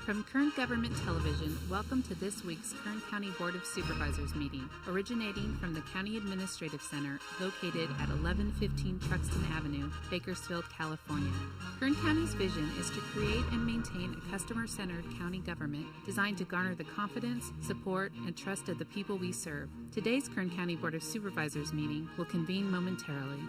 From Kern Government Television, welcome to this week's Kern County Board of Supervisors meeting, originating from the County Administrative Center located at 1115 Truxtun Avenue, Bakersfield, California. Kern County's vision is to create and maintain a customer-centered county government designed to garner the confidence, support, and trust of the people we serve. Today's Kern County Board of Supervisors meeting will convene momentarily.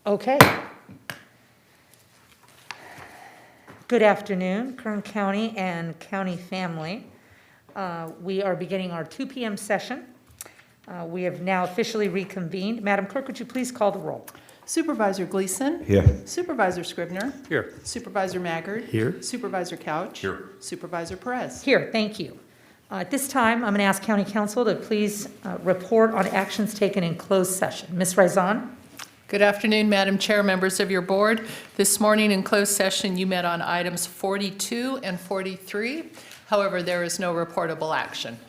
Okay. Good afternoon, Kern County and county family. We are beginning our 2 p.m. session. We have now officially reconvened. Madam Clerk, would you please call the roll? Supervisor Gleason. Here. Supervisor Scribner. Here. Supervisor Maggard. Here. Supervisor Couch. Here. Supervisor Perez. Here, thank you. At this time, I'm going to ask County Council to please report on actions taken in closed session. Ms. Raizan? Good afternoon, Madam Chair, members of your board. This morning in closed session, you met on items 42 and 43. However, there is no reportable action.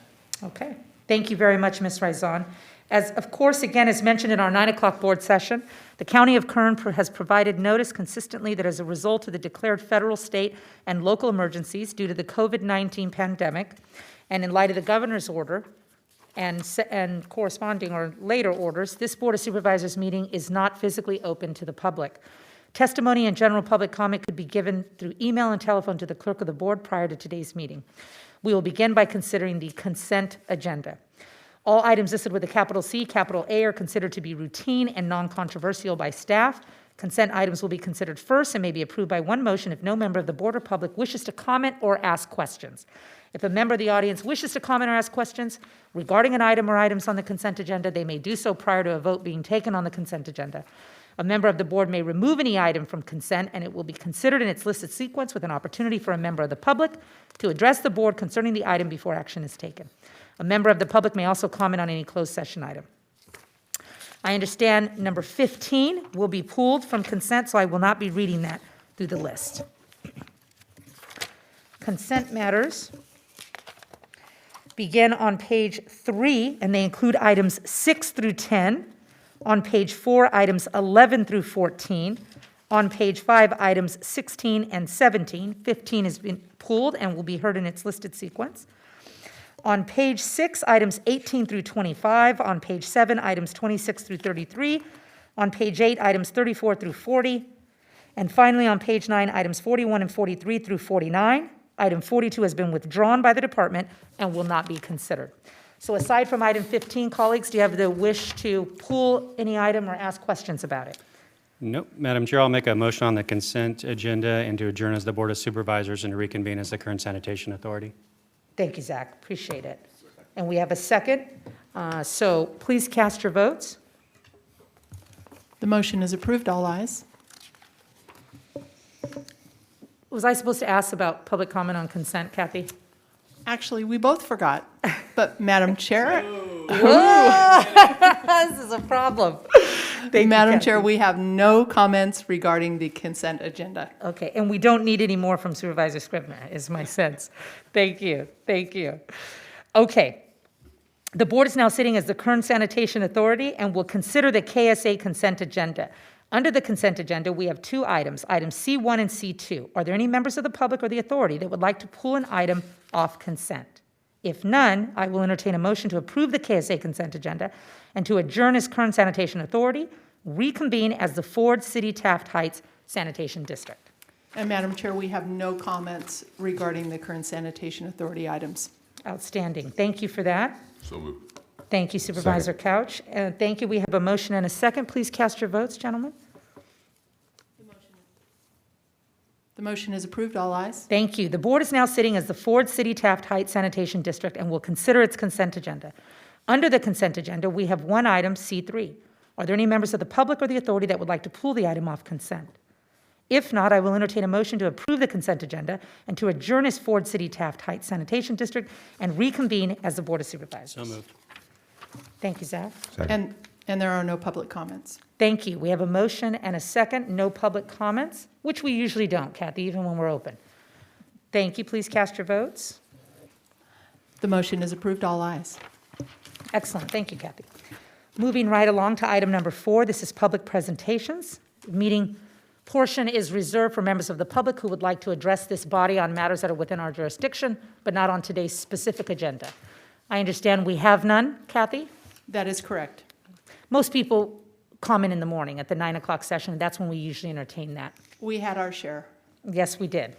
Okay. Thank you very much, Ms. Raizan. As, of course, again, as mentioned in our 9 o'clock board session, the County of Kern has provided notice consistently that as a result of the declared federal, state, and local emergencies due to the COVID-19 pandemic, and in light of the governor's order, and corresponding or later orders, this Board of Supervisors meeting is not physically open to the public. Testimony and general public comment could be given through email and telephone to the clerk of the board prior to today's meeting. We will begin by considering the consent agenda. All items listed with a capital C, capital A are considered to be routine and non-controversial by staff. Consent items will be considered first and may be approved by one motion if no member of the board or public wishes to comment or ask questions. If a member of the audience wishes to comment or ask questions regarding an item or items on the consent agenda, they may do so prior to a vote being taken on the consent agenda. A member of the board may remove any item from consent, and it will be considered in its listed sequence with an opportunity for a member of the public to address the board concerning the item before action is taken. A member of the public may also comment on any closed session item. I understand number 15 will be pulled from consent, so I will not be reading that through the list. Consent matters begin on page 3, and they include items 6 through 10. On page 4, items 11 through 14. On page 5, items 16 and 17. 15 has been pulled and will be heard in its listed sequence. On page 6, items 18 through 25. On page 7, items 26 through 33. On page 8, items 34 through 40. And finally, on page 9, items 41 and 43 through 49. Item 42 has been withdrawn by the department and will not be considered. So aside from item 15, colleagues, do you have the wish to pull any item or ask questions about it? Nope. Madam Chair, I'll make a motion on the consent agenda and to adjourn as the Board of Supervisors and to reconvene as the Kern Sanitation Authority. Thank you, Zach. Appreciate it. And we have a second. So please cast your votes. The motion is approved. All ayes. Was I supposed to ask about public comment on consent, Kathy? Actually, we both forgot. But Madam Chair, This is a problem. Madam Chair, we have no comments regarding the consent agenda. Okay, and we don't need any more from Supervisor Scribner, is my sense. Thank you, thank you. Okay, the board is now sitting as the Kern Sanitation Authority and will consider the KSA consent agenda. Under the consent agenda, we have 2 items, items C1 and C2. Are there any members of the public or the authority that would like to pull an item off consent? If none, I will entertain a motion to approve the KSA consent agenda and to adjourn as Kern Sanitation Authority, reconvene as the Ford City Taft Heights Sanitation District. And Madam Chair, we have no comments regarding the Kern Sanitation Authority items. Outstanding. Thank you for that. So moved. Thank you, Supervisor Couch. And thank you. We have a motion and a second. Please cast your votes, gentlemen. The motion is approved. All ayes. Thank you. The board is now sitting as the Ford City Taft Heights Sanitation District and will consider its consent agenda. Under the consent agenda, we have 1 item, C3. Are there any members of the public or the authority that would like to pull the item off consent? If not, I will entertain a motion to approve the consent agenda and to adjourn as Ford City Taft Heights Sanitation District and reconvene as the Board of Supervisors. So moved. Thank you, Zach. And there are no public comments. Thank you. We have a motion and a second, no public comments, which we usually don't, Kathy, even when we're open. Thank you. Please cast your votes. The motion is approved, all ayes. Excellent. Thank you, Kathy. Moving right along to item number 4, this is public presentations. The meeting portion is reserved for members of the public who would like to address this body on matters that are within our jurisdiction, but not on today's specific agenda. I understand we have none, Kathy? That is correct. Most people comment in the morning at the 9 o'clock session, and that's when we usually entertain that. We had our share. Yes, we did.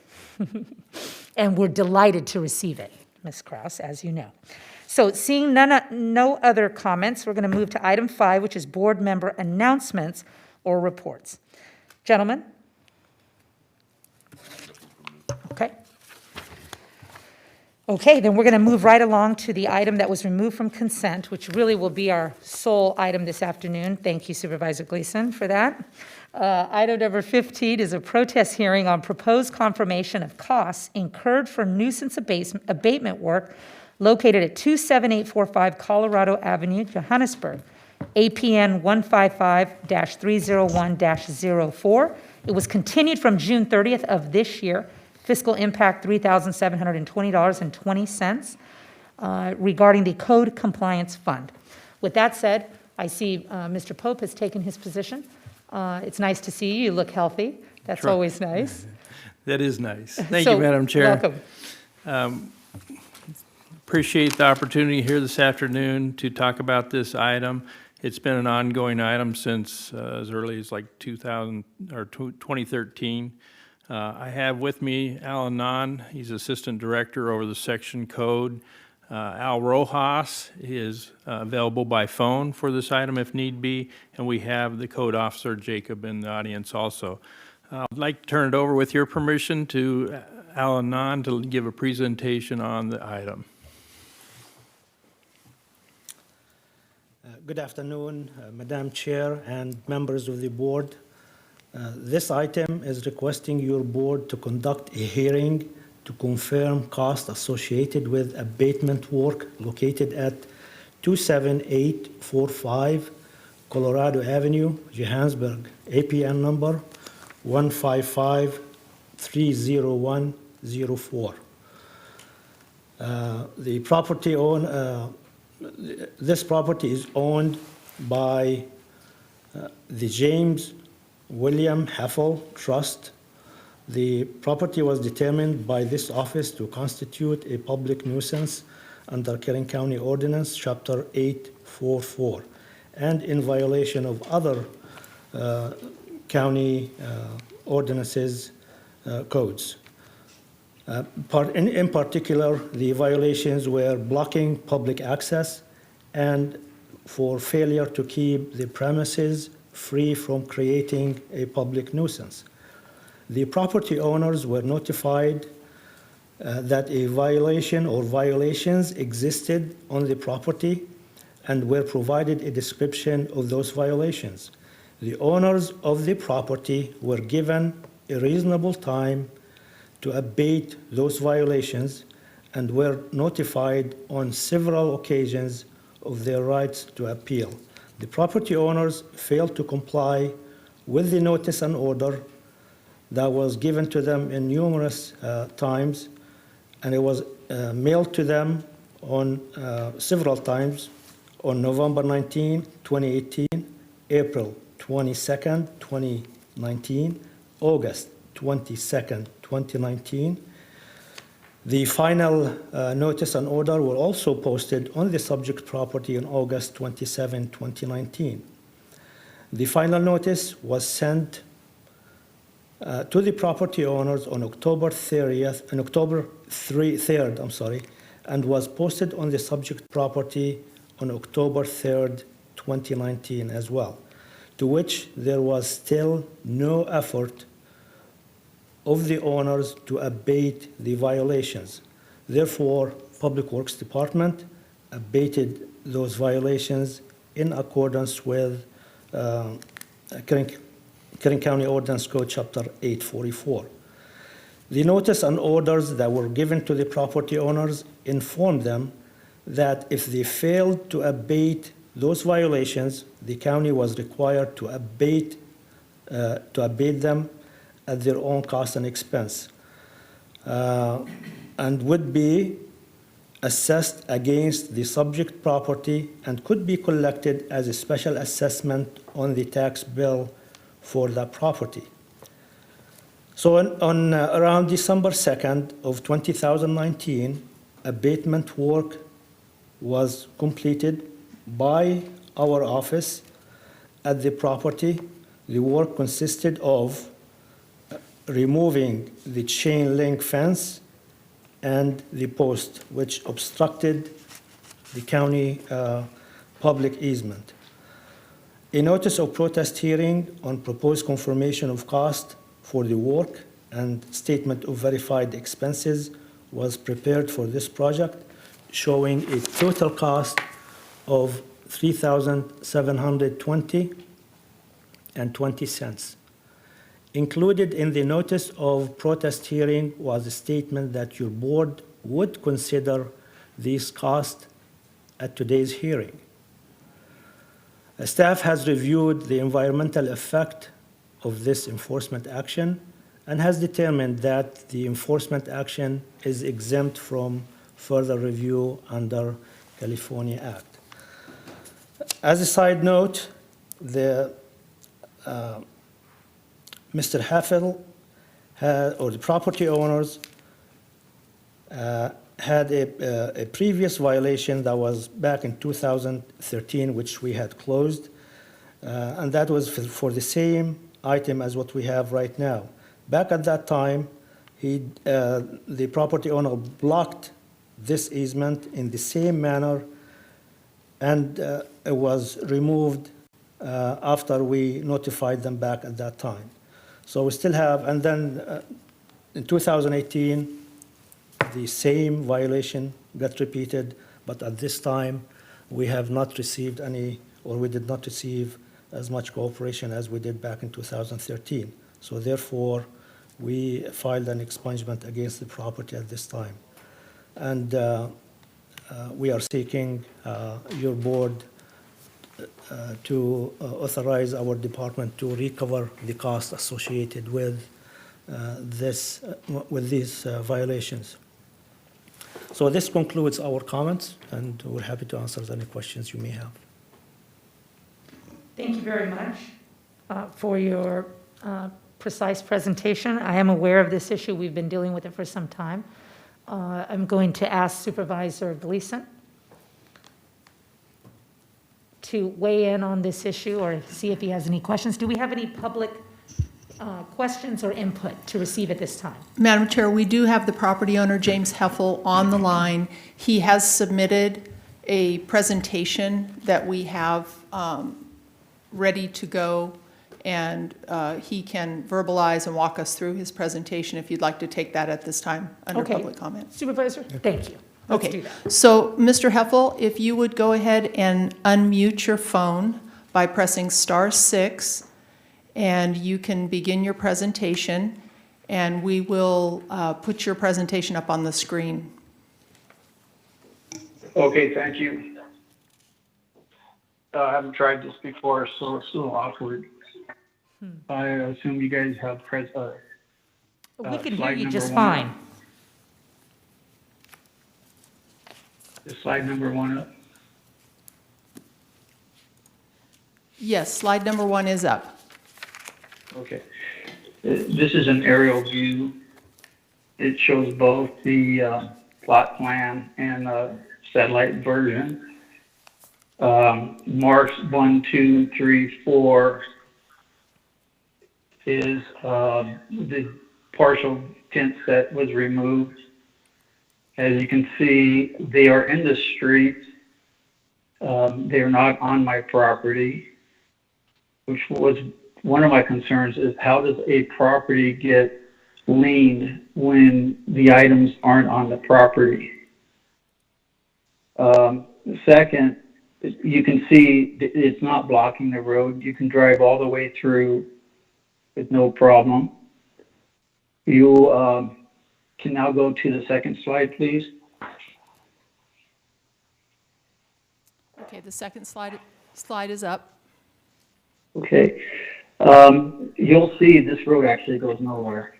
And we're delighted to receive it, Ms. Kraus, as you know. So seeing no other comments, we're going to move to item 5, which is board member announcements or reports. Gentlemen? Okay. Okay, then we're going to move right along to the item that was removed from consent, which really will be our sole item this afternoon. Thank you, Supervisor Gleason, for that. Item number 15 is a protest hearing on proposed confirmation of costs incurred for nuisance abatement work located at 27845 Colorado Avenue, Johannesburg, APN 155-301-04. It was continued from June 30th of this year. Fiscal impact $3,720.20 regarding the Code Compliance Fund. With that said, I see Mr. Pope has taken his position. It's nice to see you. You look healthy. That's Sure. always nice. That is nice. Thank So, you, Madam Chair. Welcome. Appreciate the opportunity here this afternoon to talk about this item. It's been an ongoing item since as early as like 2013. I have with me Alan Nahn. He's Assistant Director over the section code. Al Rojas is available by phone for this item if need be, and we have the code officer, Jacob, in the audience also. I'd like to turn it over with your permission to Alan Nahn to give a presentation on the item. Good afternoon, Madam Chair and members of the board. This item is requesting your board to conduct a hearing to confirm costs associated with abatement work located at 27845 Colorado Avenue, Johannesburg, APN number 155-301-04. This property is owned by the James William Heffel Trust. The property was determined by this office to constitute a public nuisance under Kern County Ordinance, Chapter 844, and in violation of other county ordinances codes. In particular, the violations were blocking public access and for failure to keep the premises free from creating a public nuisance. The property owners were notified that a violation or violations existed on the property and were provided a description of those violations. The owners of the property were given a reasonable time to abate those violations and were notified on several occasions of their rights to appeal. The property owners failed to comply with the notice and order that was given to them in numerous times, and it was mailed to them on several times on November 19, 2018, April 22nd, 2019, August 22nd, 2019. The final notice and order were also posted on the subject property on August 27, 2019. The final notice was sent to the property owners on October 3rd, and was posted on the subject property on October 3rd, 2019 as well, to which there was still no effort of the owners to abate the violations. Therefore, Public Works Department abated those violations in accordance with Kern County Ordinance Code Chapter 844. The notice and orders that were given to the property owners informed them that if they failed to abate those violations, the county was required to abate them at their own cost and expense, and would be assessed against the subject property and could be collected as a special assessment on the tax bill for that property. So on around December 2nd of 2019, abatement work was completed by our office at the property. The work consisted of removing the chain link fence and the post, which obstructed the county public easement. A notice of protest hearing on proposed confirmation of cost for the work and statement of verified expenses was prepared for this project, showing a total cost of $3,720.20. Included in the notice of protest hearing was a statement that your board would consider these costs at today's hearing. Staff has reviewed the environmental effect of this enforcement action and has determined that the enforcement action is exempt from further review under California Act. As a side note, Mr. Heffel or the property owners had a previous violation that was back in 2013, which we had closed, and that was for the same item as what we have right now. Back at that time, the property owner blocked this easement in the same manner, and it was removed after we notified them back at that time. So we still have, and then in 2018, the same violation got repeated, but at this time, we have not received any, or we did not receive as much cooperation as we did back in 2013. So therefore, we filed an expungement against the property at this time. And we are seeking your board to authorize our department to recover the cost associated with these violations. So this concludes our comments, and we're happy to answer any questions you may have. Thank you very much for your precise presentation. I am aware of this issue. We've been dealing with it for some time. I'm going to ask Supervisor Gleason to weigh in on this issue or see if he has any questions. Do we have any public questions or input to receive at this time? Madam Chair, we do have the property owner, James Heffel, on the line. He has submitted a presentation that we have ready to go, and he can verbalize and walk us through his presentation if you'd like to take that at this time under Okay. public comment. Supervisor, thank you. Let's do Okay, that. so Mr. Heffel, if you would go ahead and unmute your phone by pressing *6, and you can begin your presentation, and we will put your presentation up on the screen. Okay, thank you. I haven't tried this before, so it's a little awkward. I assume you guys have We can hear slide you number just one. fine. Is slide number 1 up? Yes, slide number 1 is up. Okay. This is an aerial view. It shows both the plot plan and satellite version. Marks 1, 2, 3, 4 is the partial tent set was removed. As you can see, they are in the street. They are not on my property, which was one of my concerns is how does a property get liened when the items aren't on the property? Second, you can see it's not blocking the road. You can drive all the way through with no problem. You can now go to the second slide, please. Okay, the second slide is up. Okay. You'll see this road actually goes nowhere.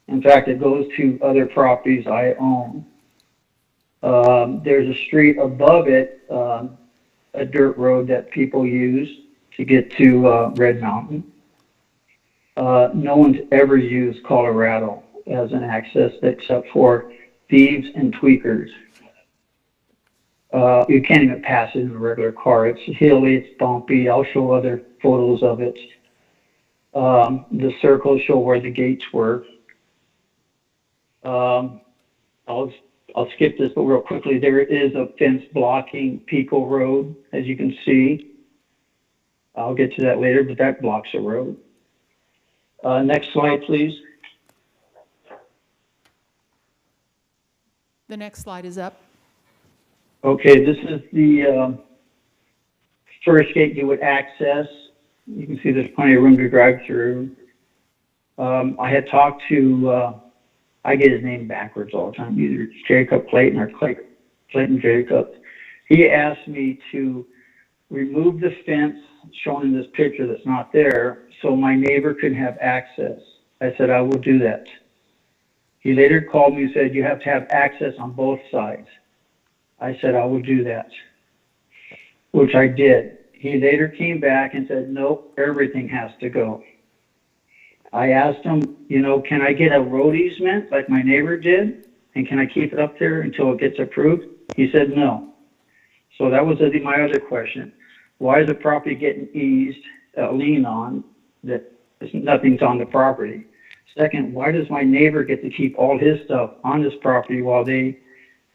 In fact, it goes to other properties I own. There's a street above it, a dirt road that people use to get to Red Mountain. No one's ever used Colorado as an access except for thieves and tweakers. You can't even pass it in a regular car. It's hilly, it's bumpy. I'll show other photos of it. The circles show where the gates were. I'll skip this, but real quickly, there is a fence blocking Pico Road, as you can see. I'll get to that later, but that blocks the road. Next slide, please. The next slide is up. Okay, this is the first gate you would access. You can see there's plenty of room to drive through. I had talked to, I get his name backwards all the time, either it's Jacob Clayton or Clayton Jacob. He asked me to remove the fence shown in this picture that's not there so my neighbor could have access. I said, I will do that. He later called me and said, you have to have access on both sides. I said, I will do that, which I did. He later came back and said, nope, everything has to go. I asked him, can I get a road easement like my neighbor did? And can I keep it up there until it gets approved? He said no. So that was my other question. Why is the property getting eased, lien on, that nothing's on the property? Second, why does my neighbor get to keep all his stuff on this property while they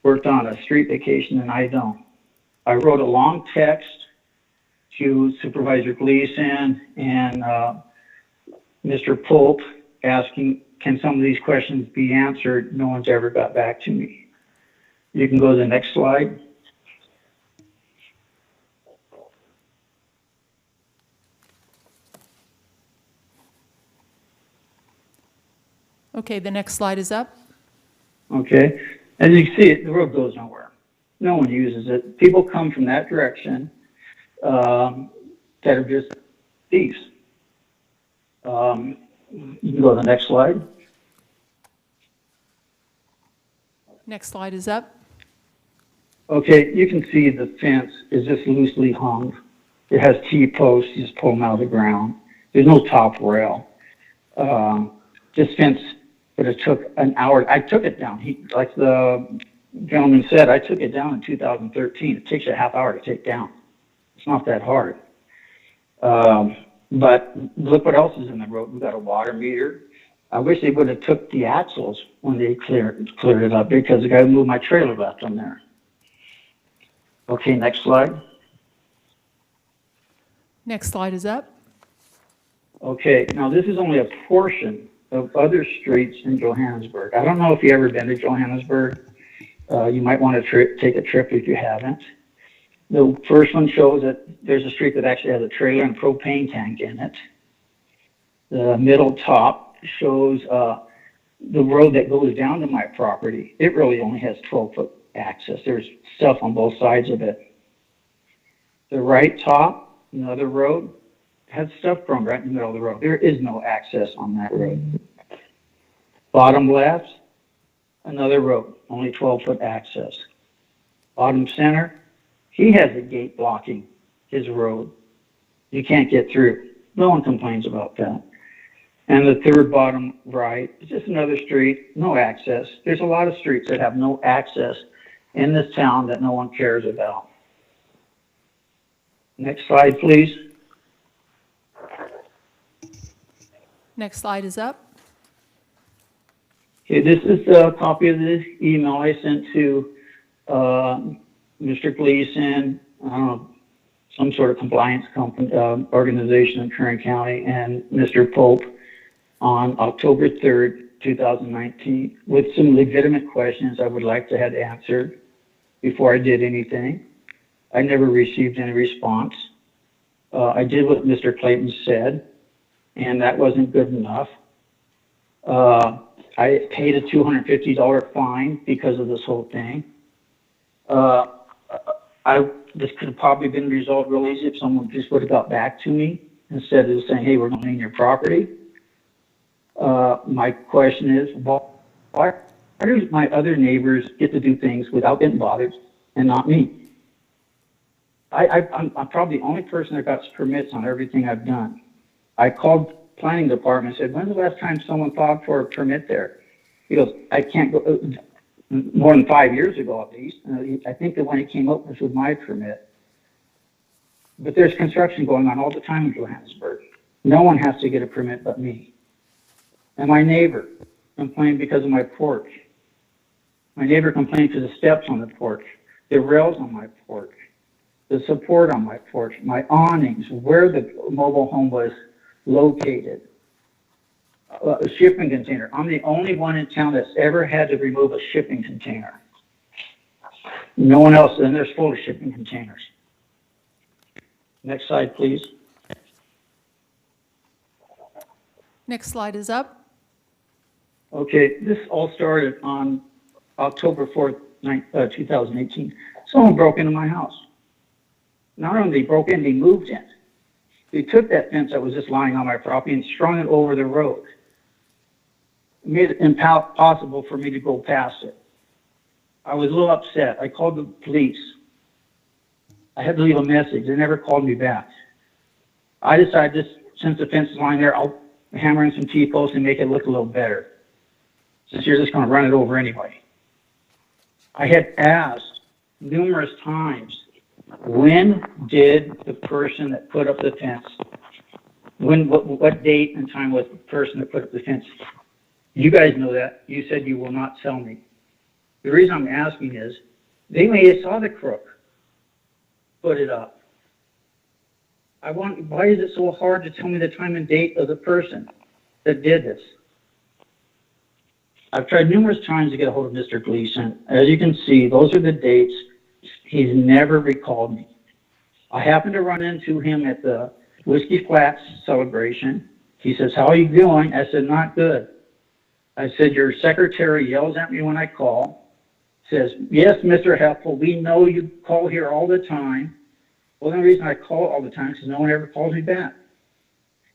worked on a street vacation and I don't? I wrote a long text to Supervisor Gleason and Mr. Pope asking, can some of these questions be answered? No one's ever got back to me. You can go to the next slide. Okay, the next slide is up. Okay. As you can see, the road goes nowhere. No one uses it. People come from that direction that are just thieves. You can go to the next slide. Next slide is up. Okay, you can see the fence is just loosely hung. It has T-posts, you just pull them out of the ground. There's no top rail. This fence would have took an hour. I took it down. Like the gentleman said, I took it down in 2013. It takes you a half hour to take down. It's not that hard. But look what else is in the road. We've got a water meter. I wish they would have took the axles when they cleared it up because the guy who moved my trailer left them there. Okay, next slide. Next slide is up. Okay, now this is only a portion of other streets in Johannesburg. I don't know if you've ever been to Johannesburg. You might want to take a trip if you haven't. The first one shows that there's a street that actually has a trailer and propane tank in it. The middle top shows the road that goes down to my property. It really only has 12-foot access. There's stuff on both sides of it. The right top, another road, has stuff growing right in the middle of the road. There is no access on that road. Bottom left, another road, only 12-foot access. Bottom center, he has a gate blocking his road. You can't get through. No one complains about that. And the third bottom right is just another street, no access. There's a lot of streets that have no access in this town that no one cares about. Next slide, please. Next slide is up. Okay, this is a copy of the email I sent to Mr. Gleason, some sort of compliance company, organization in Kern County, and Mr. Pope on October 3rd, 2019, with some legitimate questions I would like to have answered before I did anything. I never received any response. I did what Mr. Clayton said, and that wasn't good enough. I paid a $250 fine because of this whole thing. I this could have probably been resolved real easy if someone just would have got back to me instead of saying, hey, we're going to clean your property. My question is, why do my other neighbors get to do things without getting bothered and not me? I'm probably the only person that got permits on everything I've done. I called planning department and said, when's the last time someone filed for a permit there? He goes, I can't go, more than 5 years ago at least. I think that when it came up was with my permit. But there's construction going on all the time in Johannesburg. No one has to get a permit but me. And my neighbor complained because of my porch. My neighbor complained for the steps on the porch, the rails on my porch, the support on my porch, my awnings, where the mobile home was located, a shipping container. I'm the only one in town that's ever had to remove a shipping container. No one else, and there's full of shipping containers. Next slide, please. Next slide is up. Okay, this all started on October 4th, 2018. Someone broke into my house. Not only they broke in, they moved in. They took that fence that was just lying on my property and strung it over the road. It made it impossible for me to go past it. I was a little upset. I called the police. I had to leave a message. They never called me back. I decided since the fence is lying there, I'll hammer in some T-posts and make it look a little better, since you're just going to run it over anyway. I had asked numerous times, when did the person that put up the fence, what date and time was the person that put up the fence? You guys know that. You said you will not sell me. The reason I'm asking is, they may have saw the crook put it up. Why is it so hard to tell me the time and date of the person that did this? I've tried numerous times to get a hold of Mr. Gleason. As you can see, those are the dates. He's never recalled me. I happened to run into him at the Whiskey Flats celebration. He says, how are you doing? I said, not good. I said, your secretary yells at me when I call. Says, yes, Mr. Heffel, we know you call here all the time. Well, the reason I call all the time is because no one ever calls me back.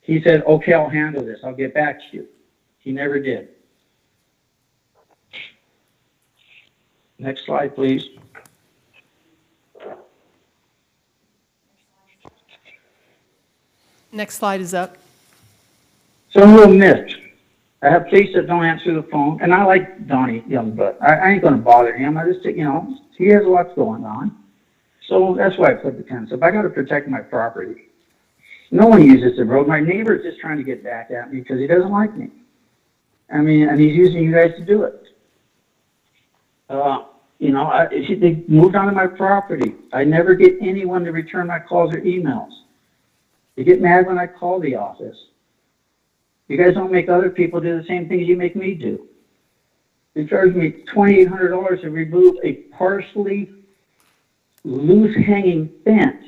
He said, okay, I'll handle this. I'll get back to you. He never did. Next slide, please. Next slide is up. So I'm a little missed. I have police that don't answer the phone, and I like Donnie Youngblood. I ain't going to bother him. I just, he has lots going on. So that's why I put the fence up. I got to protect my property. No one uses the road. My neighbor's just trying to get back at me because he doesn't like me. And he's using you guys to do it. They moved onto my property. I never get anyone to return my calls or emails. They get mad when I call the office. You guys don't make other people do the same things you make me do. They charged me $2,800 to remove a partially loose hanging fence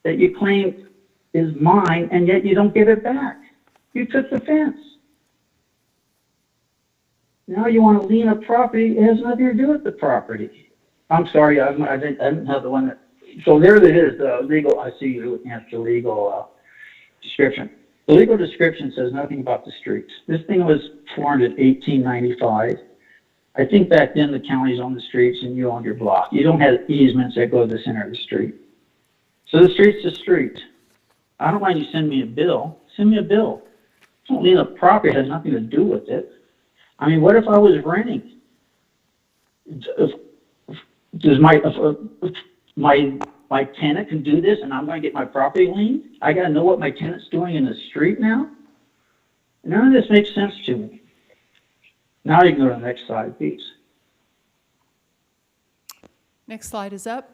that you claim is mine, and yet you don't give it back. You took the fence. Now you want to lien a property. It has nothing to do with the property. I'm sorry, I didn't have the one that. So there it is, the legal. I see you looking at the legal description. The legal description says nothing about the streets. This thing was formed in 1895. I think back then the counties owned the streets and you owned your block. You don't have easements that go to the center of the street. So the street's the street. I don't mind you send me a bill. Send me a bill. Don't lien a property. It has nothing to do with it. What if I was renting? Does my tenant can do this and I'm going to get my property liened? I got to know what my tenant's doing in the street now? None of this makes sense to me. Now you can go to the next slide, please. Next slide is up.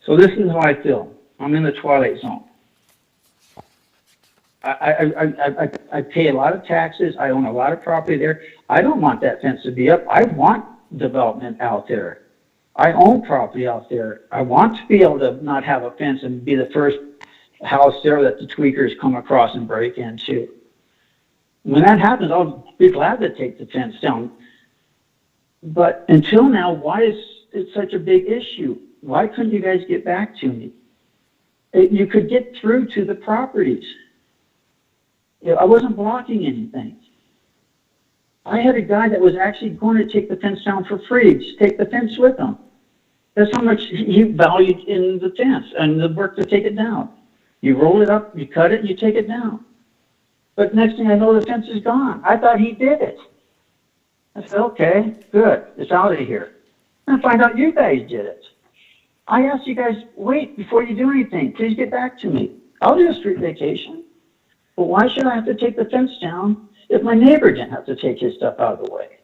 So this is how I feel. I'm in the twilight zone. I pay a lot of taxes. I own a lot of property there. I don't want that fence to be up. I want development out there. I own property out there. I want to be able to not have a fence and be the first house there that the tweakers come across and break into. When that happens, I'll be glad to take the fence down. But until now, why is it such a big issue? Why couldn't you guys get back to me? You could get through to the properties. I wasn't blocking anything. I had a guy that was actually going to take the fence down for free, just take the fence with him. That's how much he valued in the fence and the work to take it down. You roll it up, you cut it, and you take it down. But next thing I know, the fence is gone. I thought he did it. I said, okay, good, it's out of here. And I find out you guys did it. I asked you guys, wait, before you do anything, please get back to me. I'll do a street vacation. But why should I have to take the fence down if my neighbor didn't have to take his stuff out of the way?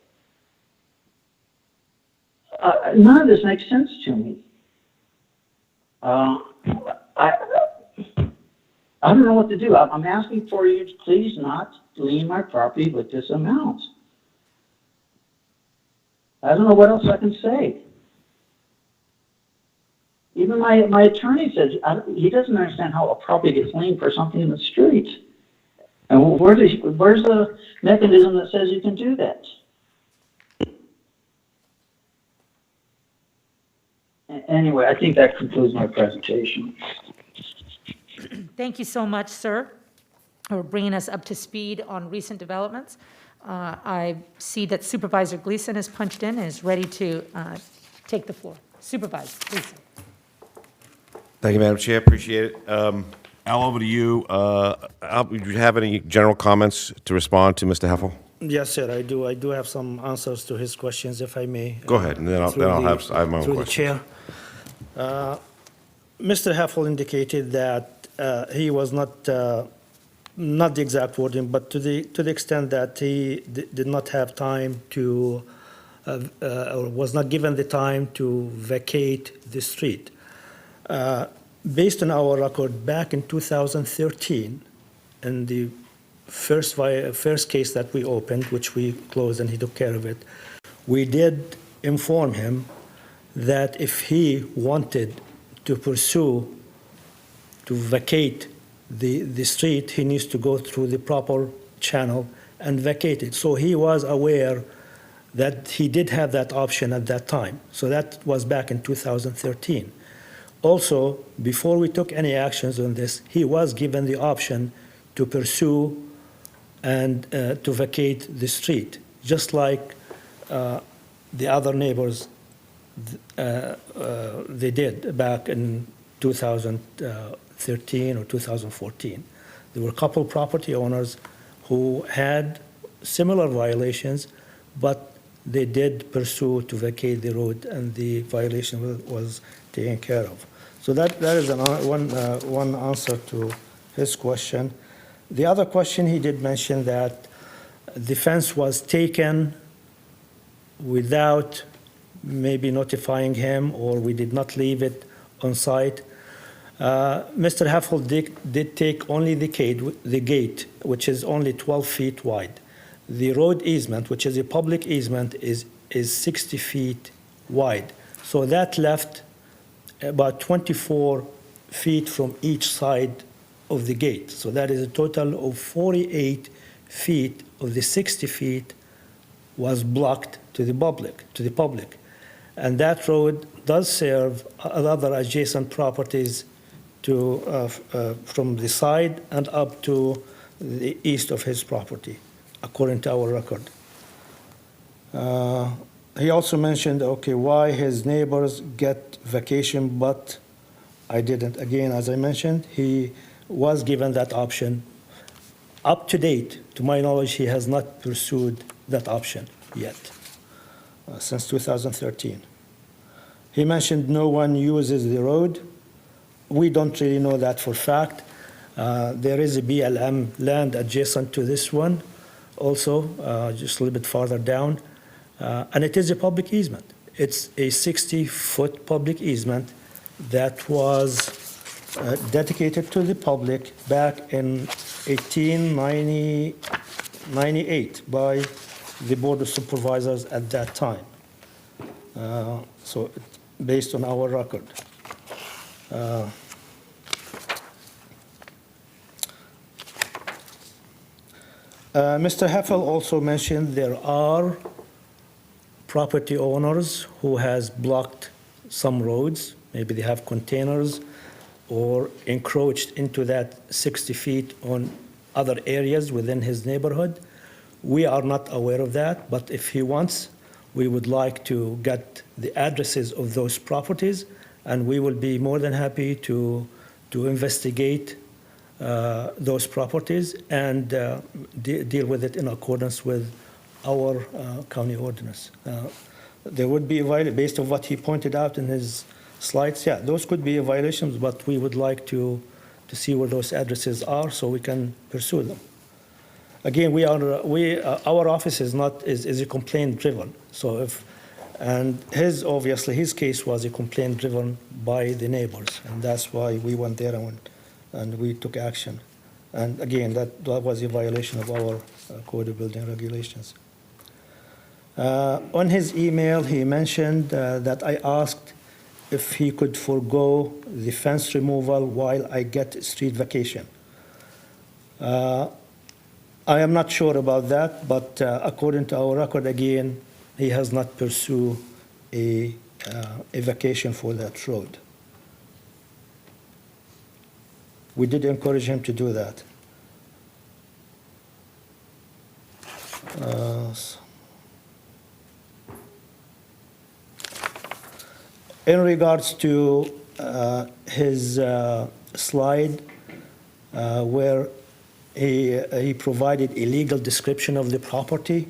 None of this makes sense to me. I don't know what to do. I'm asking for you to please not lien my property with this amount. I don't know what else I can say. Even my attorney says he doesn't understand how a property gets liened for something in the street. And where's the mechanism that says you can do that? Anyway, I think that concludes my presentation. Thank you so much, sir, for bringing us up to speed on recent developments. I see that Supervisor Gleason is punched in and is ready to take the floor. Supervisor Gleason. Thank you, Madam Chair. Appreciate it. Al, over to you. Do you have any general comments to respond to Mr. Heffel? Yes, sir, I do. I do have some answers to his questions, if I may. Go ahead, and then I have my own through the questions. chair. Mr. Heffel indicated that he was not the exact wording, but to the extent that he did not have time to, or was not given the time to vacate the street. Based on our record, back in 2013, in the first case that we opened, which we closed and he took care of it, we did inform him that if he wanted to pursue, to vacate the street, he needs to go through the proper channel and vacate it. So he was aware that he did have that option at that time. So that was back in 2013. Also, before we took any actions on this, he was given the option to pursue and to vacate the street, just like the other neighbors they did back in 2013 or 2014. There were a couple property owners who had similar violations, but they did pursue to vacate the road, and the violation was taken care of. So that is one answer to his question. The other question, he did mention that the fence was taken without maybe notifying him, or we did not leave it on site. Mr. Heffel did take only the gate, which is only 12 feet wide. The road easement, which is a public easement, is 60 feet wide. So that left about 24 feet from each side of the gate. So that is a total of 48 feet of the 60 feet was blocked to the public. And that road does serve other adjacent properties from the side and up to the east of his property, according to our record. He also mentioned, why his neighbors get vacation, but I didn't. Again, as I mentioned, he was given that option. Up to date, to my knowledge, he has not pursued that option yet, since 2013. He mentioned no one uses the road. We don't really know that for fact. There is a BLM land adjacent to this one also, just a little bit farther down. And it is a public easement. It's a 60-foot public easement that was dedicated to the public back in 1898 by the Board of Supervisors at that time. So based on our record. Mr. Heffel also mentioned there are property owners who has blocked some roads Maybe they have containers or encroached into that 60 feet on other areas within his neighborhood. We are not aware of that, but if he wants, we would like to get the addresses of those properties, and we will be more than happy to investigate those properties and deal with it in accordance with our county ordinance. There would be a violation, based on what he pointed out in his slides, yeah, those could be violations, but we would like to see where those addresses are so we can pursue them. Again, our office is a complaint driven. So obviously his case was a complaint driven by the neighbors, and that's why we went there and we took action. And again, that was a violation of our Code of Building Regulations. On his email, he mentioned that I asked if he could forego the fence removal while I get street vacation. I am not sure about that, but according to our record, again, he has not pursued a vacation for that road. We did encourage him to do that. In regards to his slide where he provided a legal description of the property,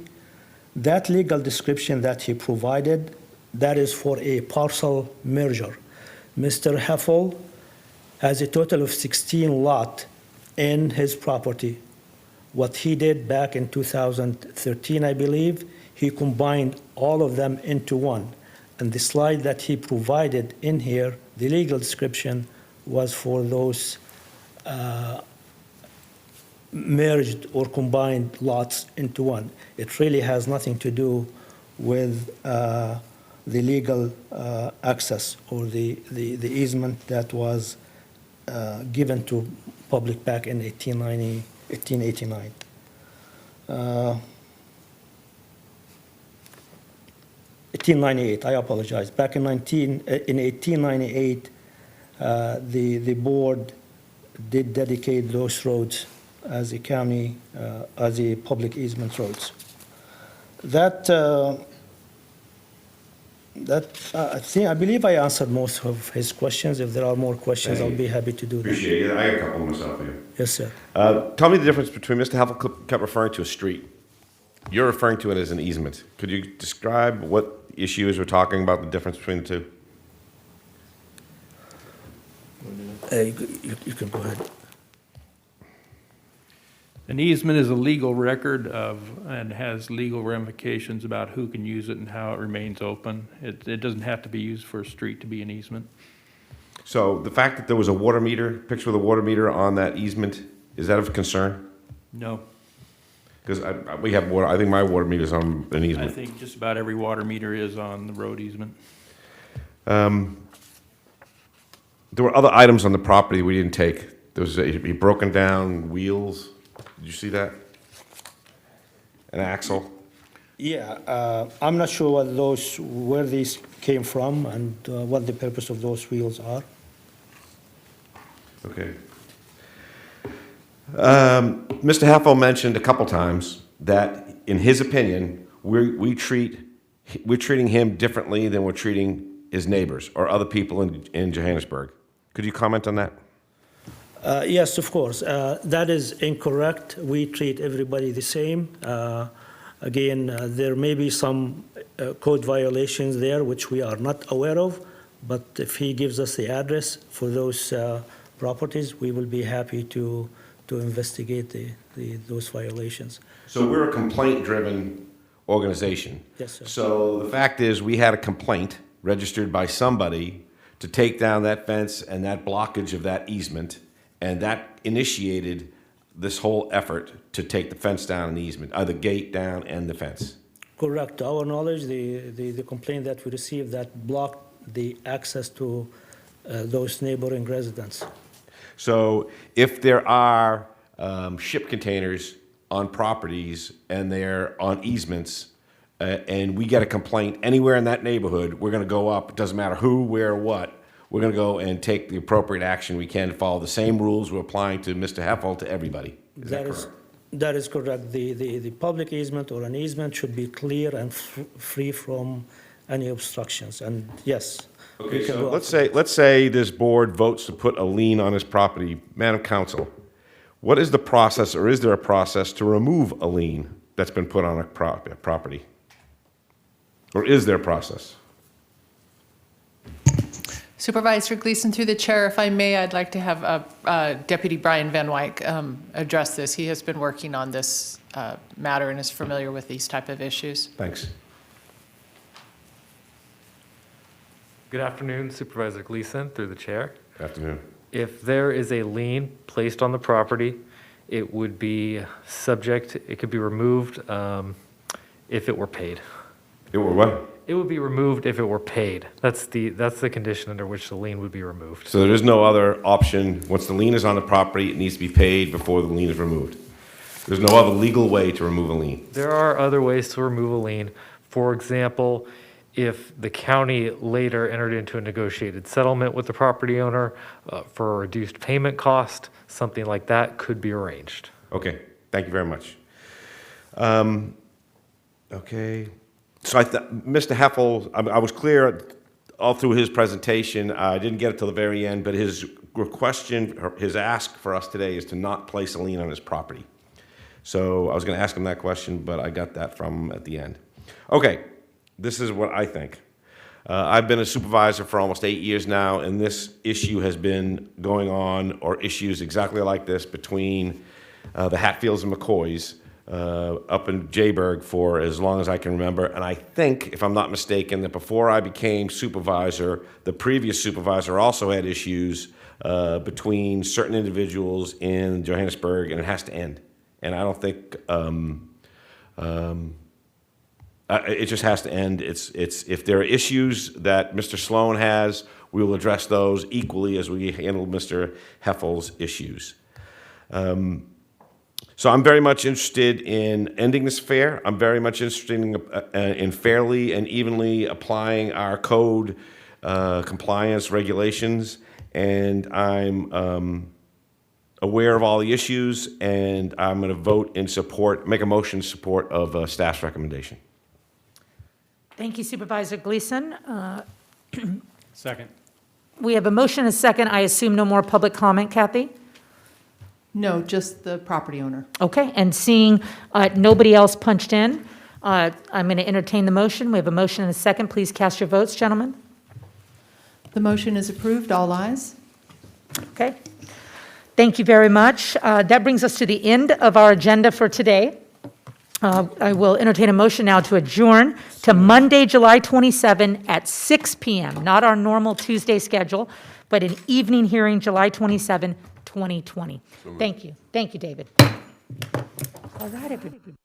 that legal description that he provided, that is for a parcel merger. Mr. Heffel has a total of 16 lots in his property. What he did back in 2013, I believe, he combined all of them into one. And the slide that he provided in here, the legal description, was for those merged or combined lots into one. It really has nothing to do with the legal access or the easement that was given to public back in 1889. 1898, I apologize. Back in 1898, the board did dedicate those roads as a county, as a public easement roads. I believe I answered most of his questions. If there are more questions, I'll be happy to do that. Appreciate it. I got a couple myself here. Yes, sir. Tell me the difference between, Mr. Heffel kept referring to a street. You're referring to it as an easement. Could you describe what issues we're talking about, the difference between the two? You can go ahead. An easement is a legal record and has legal ramifications about who can use it and how it remains open. It doesn't have to be used for a street to be an easement. So the fact that there was a water meter, picture of the water meter on that easement, is that of concern? No. Because we have water, I think my water meter's on an I easement. think just about every water meter is on the road easement. There were other items on the property we didn't take. There was he broken down wheels. Did you see that? An axle? Yeah, I'm not sure where these came from and what the purpose of those wheels are. Okay. Mr. Heffel mentioned a couple times that, in his opinion, we're treating him differently than we're treating his neighbors or other people in Johannesburg. Could you comment on that? Yes, of course. That is incorrect. We treat everybody the same. Again, there may be some code violations there which we are not aware of, but if he gives us the address for those properties, we will be happy to investigate those violations. So we're a complaint-driven organization. Yes, sir. So the fact is, we had a complaint registered by somebody to take down that fence and that blockage of that easement, and that initiated this whole effort to take the fence down and the easement, the gate down and the fence. Correct. To our knowledge, the complaint that we received that blocked the access to those neighboring residents. So if there are ship containers on properties and they're on easements, and we get a complaint anywhere in that neighborhood, we're going to go up. It doesn't matter who, where, what. we're going to go and take the appropriate action we can to follow the same rules we're applying to Mr. Heffel to everybody. Is that correct? That is correct. The public easement or an easement should be clear and free from any obstructions, and yes. Okay, we can so go let's say this board votes to put a lien on his property. Madam Counsel, what is the process, or is there a process to remove a lien that's been put on a property? Or is there a process? Supervisor Gleason, through the chair, if I may, I'd like to have Deputy Brian Van Wyk address this. He has been working on this matter and is familiar with these type of issues. Thanks. Good afternoon, Supervisor Gleason, through the chair. Good afternoon. If there is a lien placed on the property, it would be subject, it could be removed if it were paid. It were what? It would be removed if it were paid. That's the condition under which the lien would be removed. So there is no other option. Once the lien is on the property, it needs to be paid before the lien is removed. There's no other legal way to remove a lien. There are other ways to remove a lien. For example, if the county later entered into a negotiated settlement with the property owner for a reduced payment cost, something like that could be arranged. Okay, thank you very much. Okay, so Mr. Heffel, I was clear all through his presentation. I didn't get it till the very end, but his question, his ask for us today is to not place a lien on his property. So I was going to ask him that question, but I got that from him at the end. Okay, this is what I think. I've been a supervisor for almost 8 years now, and this issue has been going on, or issues exactly like this, between the Hatfields and McCoys up in Jayburg for as long as I can remember. And I think, if I'm not mistaken, that before I became supervisor, the previous supervisor also had issues between certain individuals in Johannesburg, and it has to end. And I don't think it just has to end. It's if there are issues that Mr. Sloan has, we will address those equally as we handle Mr. Heffel's issues. So I'm very much interested in ending this fair. I'm very much interested in fairly and evenly applying our code compliance regulations, and I'm aware of all the issues, and I'm going to vote in support, make a motion in support of staff's recommendation. Thank you, Supervisor Gleason. Second. We have a motion and a second. I assume no more public comment, Kathy? No, just the property owner. Okay, and seeing nobody else punched in, I'm going to entertain the motion. We have a motion and a second. Please cast your votes, gentlemen. The motion is approved. All ayes. Okay. Thank you very much. That brings us to the end of our agenda for today. I will entertain a motion now to adjourn to Monday, July 27 at 6 p.m., not our normal Tuesday schedule, but an evening hearing, July 27, 2020. Thank you. Thank you, David. All right, everybody.